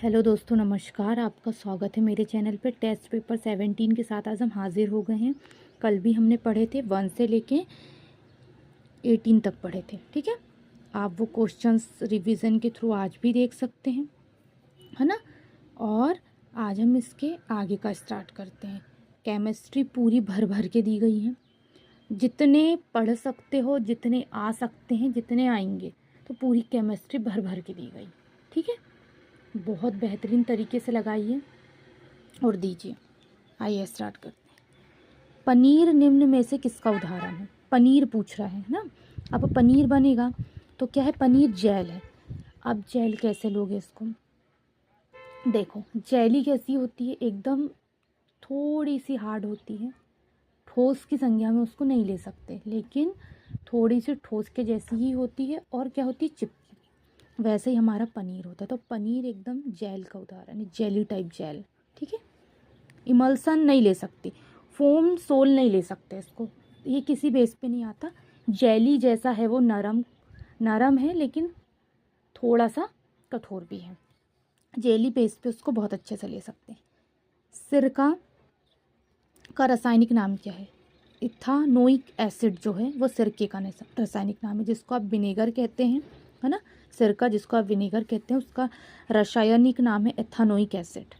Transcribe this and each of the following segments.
Hello दोस्तों, नमस्कार। आपका स्वागत है मेरे चैनल पे। टेस्ट पेपर 17 के साथ आज हम हाजिर हो गए हैं। कल भी हमने पढ़े थे 1 से लेके 18 तक पढ़े थे, ठीक है। आप वो क्वेश्चंस रिवीजन के थ्रू आज भी देख सकते हैं, है ना। और आज हम इसके आगे का स्टार्ट करते हैं। केमिस्ट्री पूरी भर भर के दी गई है। जितने पढ़ सकते हो, जितने आ सकते हैं, जितने आएंगे, तो पूरी केमिस्ट्री भर भर के दी गई, ठीक है। बहुत बेहतरीन तरीके से लगाइए और दीजिए। आइए स्टार्ट करते हैं। पनीर निम्न में से किसका उदाहरण है? पनीर पूछ रहा है ना। अब पनीर बनेगा तो क्या है? पनीर जेल है। अब जेल कैसे लोगे इसको? देखो, जेली कैसी होती है? एकदम थोड़ी सी हार्ड होती है। ठोस की संज्ञा में उसको नहीं ले सकते, लेकिन थोड़ी सी ठोस के जैसी ही होती है। और क्या होती है? चिपकी। वैसे ही हमारा पनीर होता है। तो पनीर एकदम जेल का उदाहरण है, जेली टाइप जेल, ठीक है। इमल्सन नहीं ले सकती, फोम सोल नहीं ले सकते इसको, ये किसी बेस पे नहीं आता। जेली जैसा है वो, नरम नरम है लेकिन थोड़ा सा कठोर भी है। जेली बेस पे उसको बहुत अच्छे से ले सकते हैं। सिरका का रासायनिक नाम क्या है? इथानोइक एसिड जो है वो सिरके का रासायनिक नाम है, जिसको आप विनेगर कहते हैं, है ना। सिरका जिसको आप विनेगर कहते हैं, उसका रासायनिक नाम है एथानोइक एसिड,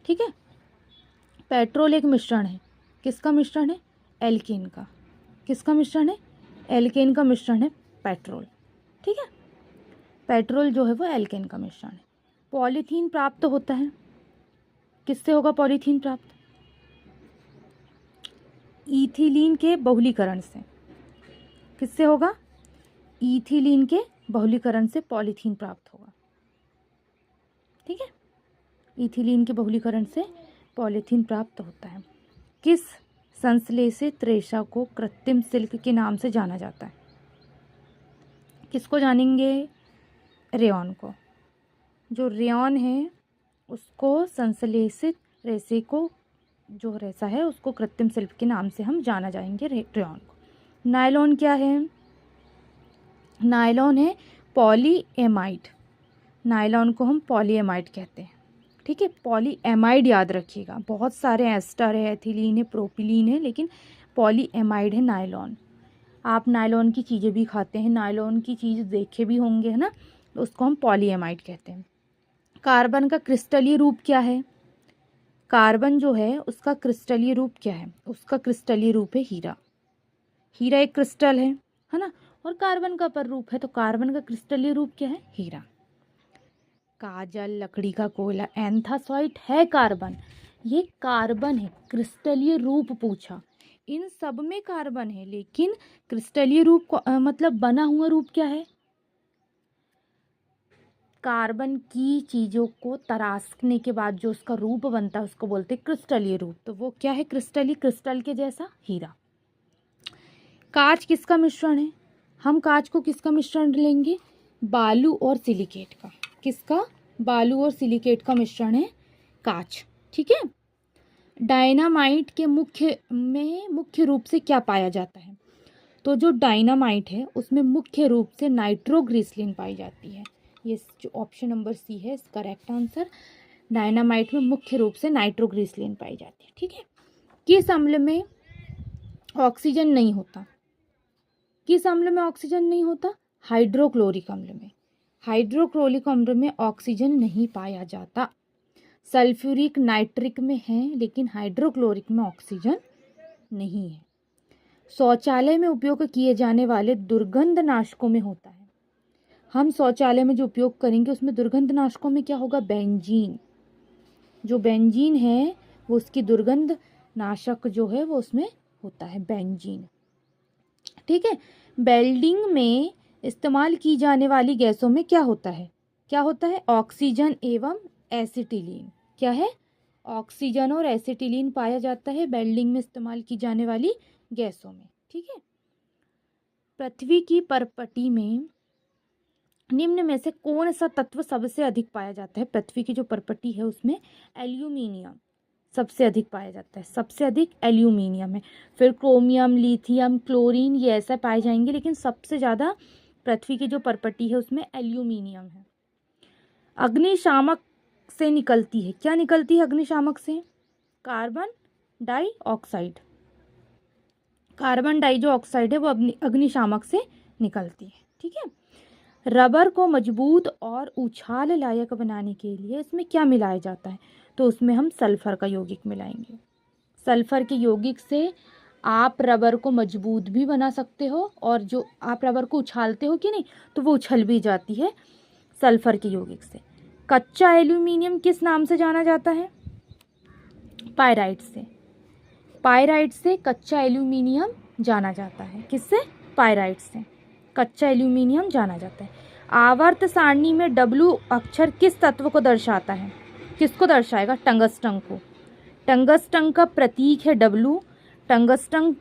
ठीक है। पेट्रोल एक मिश्रण है। किसका मिश्रण है? एल्केन का। किसका मिश्रण है? एल्केन का मिश्रण है पेट्रोल, ठीक है। पेट्रोल जो है वो एल्केन का मिश्रण है। पॉलीथीन प्राप्त होता है किससे? होगा पॉलीथीन प्राप्त? इथिलीन के बहुलीकरण से। किससे होगा? इथिलीन के बहुलीकरण से पॉलीथीन प्राप्त होगा, ठीक है। इथिलीन के बहुलीकरण से पॉलीथीन प्राप्त होता है। किस संश्लेषित रेशा को कृत्रिम सिल्क के नाम से जाना जाता है? किसको जानेंगे? रेयॉन को। जो रेयॉन है उसको, संश्लेषित रेशे को, जो रेशा है उसको कृत्रिम सिल्क के नाम से हम जाना जाएंगे, रेयॉन को। नायलॉन क्या है? नायलॉन है पॉलीएमाइड। नायलॉन को हम पॉलीएमाइड कहते हैं, ठीक है। पॉलीएमाइड याद रखिएगा। बहुत सारे एस्टर है, एथिलीन है, प्रोपिलीन है, लेकिन पॉलीएमाइड है नायलॉन। आप नायलॉन की चीज़ें भी खाते हैं, नायलॉन की चीज़ देखे भी होंगे, है ना। तो उसको हम पॉलीएमाइड कहते हैं। कार्बन का क्रिस्टलीय रूप क्या है? कार्बन जो है उसका क्रिस्टलीय रूप क्या है? उसका क्रिस्टलीय रूप है हीरा। हीरा एक क्रिस्टल है ना। और कार्बन का पर रूप है, तो कार्बन का क्रिस्टलीय रूप क्या है? हीरा। काजल, लकड़ी का कोयला, एंथ्रासाइट है कार्बन। ये कार्बन है। क्रिस्टलीय रूप पूछा, इन सब में कार्बन है, लेकिन क्रिस्टलीय रूप को मतलब बना हुआ रूप क्या है? कार्बन की चीज़ों को तराशने के बाद जो उसका रूप बनता है उसको बोलते हैं क्रिस्टलीय रूप। तो वो क्या है? क्रिस्टलीय, क्रिस्टल के जैसा हीरा। कांच किसका मिश्रण है? हम कांच को किसका मिश्रण लेंगे? बालू और सिलिकेट का। किसका? बालू और सिलिकेट का मिश्रण है कांच, ठीक है। डायनामाइट के मुख्य रूप से क्या पाया जाता है? तो जो डायनामाइट है उसमें मुख्य रूप से नाइट्रोग्लिसरीन पाई जाती है। ये जो ऑप्शन नंबर सी है इस करेक्ट आंसर। डायनामाइट में मुख्य रूप से नाइट्रोग्लिसरीन पाई जाती है, ठीक है। किस अम्ल में ऑक्सीजन नहीं होता? किस अम्ल में ऑक्सीजन नहीं होता? हाइड्रोक्लोरिक अम्ल में। हाइड्रोक्लोरिक अम्ल में ऑक्सीजन नहीं पाया जाता। सल्फ्यूरिक, नाइट्रिक में है, लेकिन हाइड्रोक्लोरिक में ऑक्सीजन नहीं है। शौचालय में उपयोग किए जाने वाले दुर्गंधनाशकों में होता है। हम शौचालय में जो उपयोग करेंगे उसमें दुर्गंधनाशकों में क्या होगा? बेंजीन। जो बेंजीन है वो उसकी दुर्गंध नाशक जो है वो उसमें होता है, बेंजीन, ठीक है। वेल्डिंग में इस्तेमाल की जाने वाली गैसों में क्या होता है? क्या होता है? ऑक्सीजन एवं एसिटिलीन। क्या है? ऑक्सीजन और एसिटिलीन पाया जाता है वेल्डिंग में इस्तेमाल की जाने वाली गैसों में, ठीक है। पृथ्वी की परपटी में निम्न में से कौन सा तत्व सबसे अधिक पाया जाता है? पृथ्वी की जो परपटी है उसमें एल्यूमिनियम सबसे अधिक पाया जाता है। सबसे अधिक एल्यूमिनियम है। फिर क्रोमियम, लिथियम, क्लोरीन, ये ऐसा पाए जाएंगे, लेकिन सबसे ज़्यादा पृथ्वी की जो परपटी है उसमें एल्यूमिनियम है। अग्निशामक से निकलती है। क्या निकलती है अग्निशामक से? Carbon dioxide. कार्बन डाई जो ऑक्साइड है वो अग्निशामक से निकलती है। ठीक है। रबर को मजबूत और उछाल लायक बनाने के लिए इसमें क्या मिलाया जाता है? तो उसमें हम सल्फर का यौगिक मिलाएंगे। सल्फर के यौगिक से आप रबर को मजबूत भी बना सकते हो, और जो आप रबर को उछालते हो कि नहीं, तो वो उछल भी जाती है सल्फर के यौगिक से। कच्चा एल्यूमिनियम किस नाम से जाना जाता है? पायराइट से। पायराइट से कच्चा एल्यूमिनियम जाना जाता है। किससे? पायराइट से कच्चा एल्यूमिनियम जाना जाता है। आवर्त सारणी में W अक्षर किस तत्व को दर्शाता है? किसको दर्शाएगा? टंगस्टन को। टंगस्टन का प्रतीक है W। टंगस्टन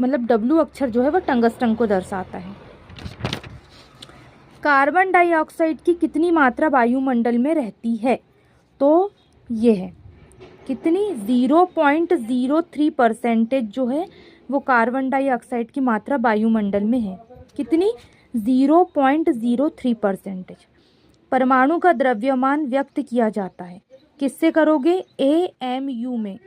मतलब W अक्षर जो है वो टंगस्टन को दर्शाता है। कार्बन डाइऑक्साइड की कितनी मात्रा वायुमंडल में रहती है? तो ये है कितनी? 0.03% जो है वो कार्बन डाइऑक्साइड की मात्रा वायुमंडल में है। कितनी? 0.03%। परमाणु का द्रव्यमान व्यक्त किया जाता है किससे करोगे? AMU में।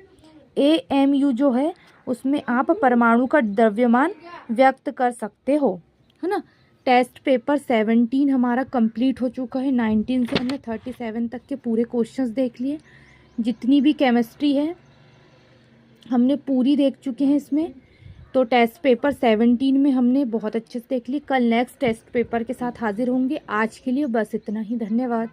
AMU जो है उसमें आप परमाणु का द्रव्यमान व्यक्त कर सकते हो, है ना। टेस्ट पेपर 17 हमारा कंप्लीट हो चुका है। 19 से हमने 37 तक के पूरे क्वेश्चंस देख लिए। जितनी भी केमिस्ट्री है हमने पूरी देख चुके हैं इसमें। तो टेस्ट पेपर 17 में हमने बहुत अच्छे से देख ली। कल नेक्स्ट टेस्ट पेपर के साथ हाजिर होंगे। आज के लिए बस इतना ही। धन्यवाद।